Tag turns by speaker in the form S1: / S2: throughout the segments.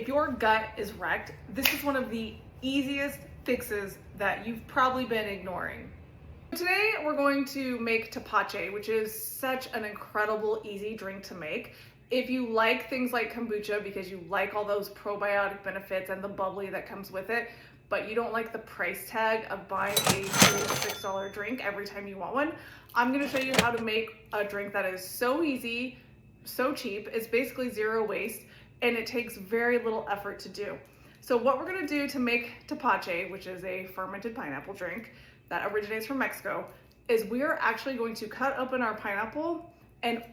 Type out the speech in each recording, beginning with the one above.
S1: If your gut is wrecked, this is one of the easiest fixes that you've probably been ignoring. Today we're going to make tepache, which is such an incredible, easy drink to make. If you like things like kombucha because you like all those probiotic benefits and the bubbly that comes with it, but you don't like the price tag of buying a $3 to $6 drink every time you want one, I'm gonna show you how to make a drink that is so easy, so cheap. It's basically zero waste, and it takes very little effort to do. So what we're gonna do to make tepache, which is a fermented pineapple drink that originates from Mexico, is we are actually going to cut open our pineapple and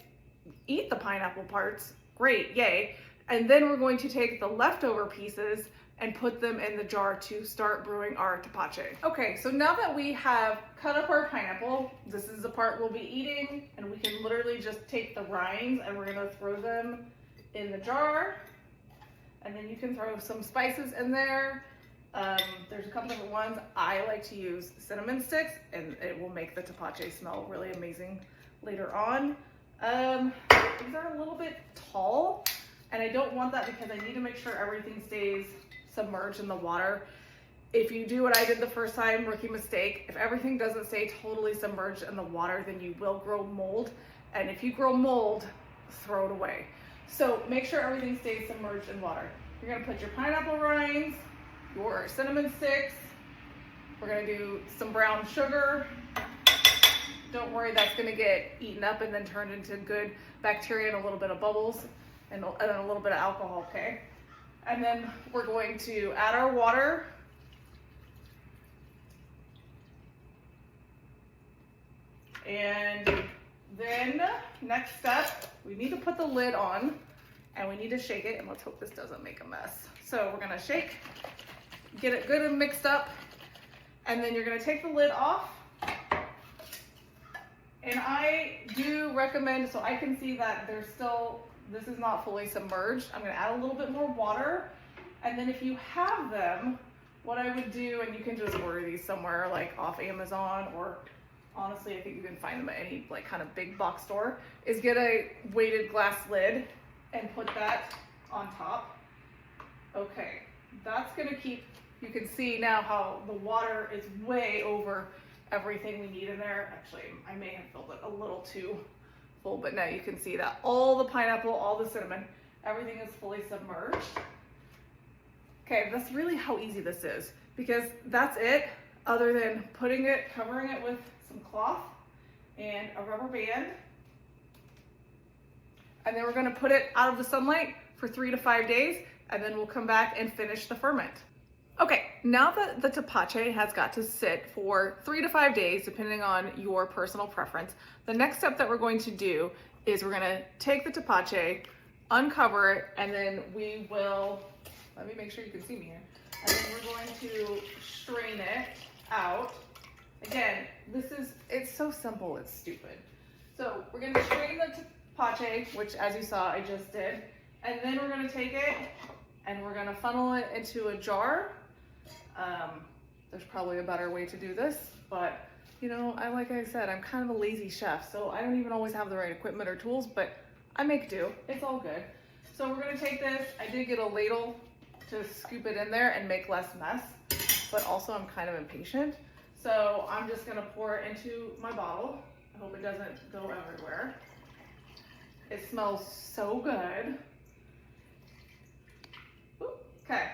S1: eat the pineapple parts, great, yay. And then we're going to take the leftover pieces and put them in the jar to start brewing our tepache. Okay, so now that we have cut up our pineapple, this is the part we'll be eating, and we can literally just take the rinds and we're gonna throw them in the jar. And then you can throw some spices in there. There's a couple different ones. I like to use cinnamon sticks, and it will make the tepache smell really amazing later on. These are a little bit tall, and I don't want that because I need to make sure everything stays submerged in the water. If you do what I did the first time, rookie mistake, if everything doesn't stay totally submerged in the water, then you will grow mold. And if you grow mold, throw it away. So make sure everything stays submerged in water. You're gonna put your pineapple rinds, your cinnamon sticks. We're gonna do some brown sugar. Don't worry, that's gonna get eaten up and then turned into good bacteria and a little bit of bubbles and a little bit of alcohol, okay? And then we're going to add our water. And then next step, we need to put the lid on and we need to shake it, and let's hope this doesn't make a mess. So we're gonna shake, get it good and mixed up, and then you're gonna take the lid off. And I do recommend, so I can see that there's still, this is not fully submerged. I'm gonna add a little bit more water. And then if you have them, what I would do, and you can just order these somewhere like off Amazon, or honestly, I think you can find them at any like kind of big box store, is get a weighted glass lid and put that on top. Okay, that's gonna keep, you can see now how the water is way over everything we need in there. Actually, I may have filled it a little too full, but now you can see that all the pineapple, all the cinnamon, everything is fully submerged. Okay, that's really how easy this is, because that's it, other than putting it, covering it with some cloth and a rubber band. And then we're gonna put it out of the sunlight for 3 to 5 days, and then we'll come back and finish the ferment. Okay, now that the tepache has got to sit for 3 to 5 days, depending on your personal preference, the next step that we're going to do is we're gonna take the tepache, uncover it, and then we will, let me make sure you can see me here, and then we're going to strain it out. Again, it's so simple, it's stupid. So we're gonna strain the tepache, which as you saw, I just did, and then we're gonna take it and we're gonna funnel it into a jar. There's probably a better way to do this, but you know, like I said, I'm kind of a lazy chef, so I don't even always have the right equipment or tools, but I make do, it's all good. So we're gonna take this, I did get a ladle to scoop it in there and make less mess, but also I'm kind of impatient. So I'm just gonna pour it into my bottle. I hope it doesn't go everywhere. It smells so good. Ooh, okay,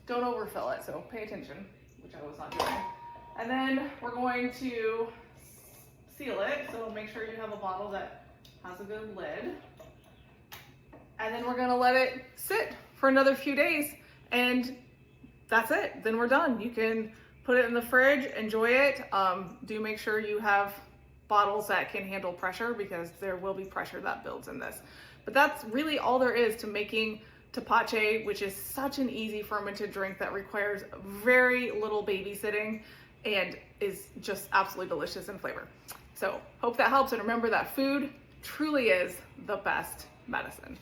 S1: don't overfill it, so pay attention, which I was not doing. And then we're going to seal it, so make sure you have a bottle that has a good lid. And then we're gonna let it sit for another few days, and that's it, then we're done. You can put it in the fridge, enjoy it. Do make sure you have bottles that can handle pressure, because there will be pressure that builds in this. But that's really all there is to making tepache, which is such an easy fermented drink that requires very little babysitting and is just absolutely delicious in flavor. So hope that helps, and remember that food truly is the best medicine.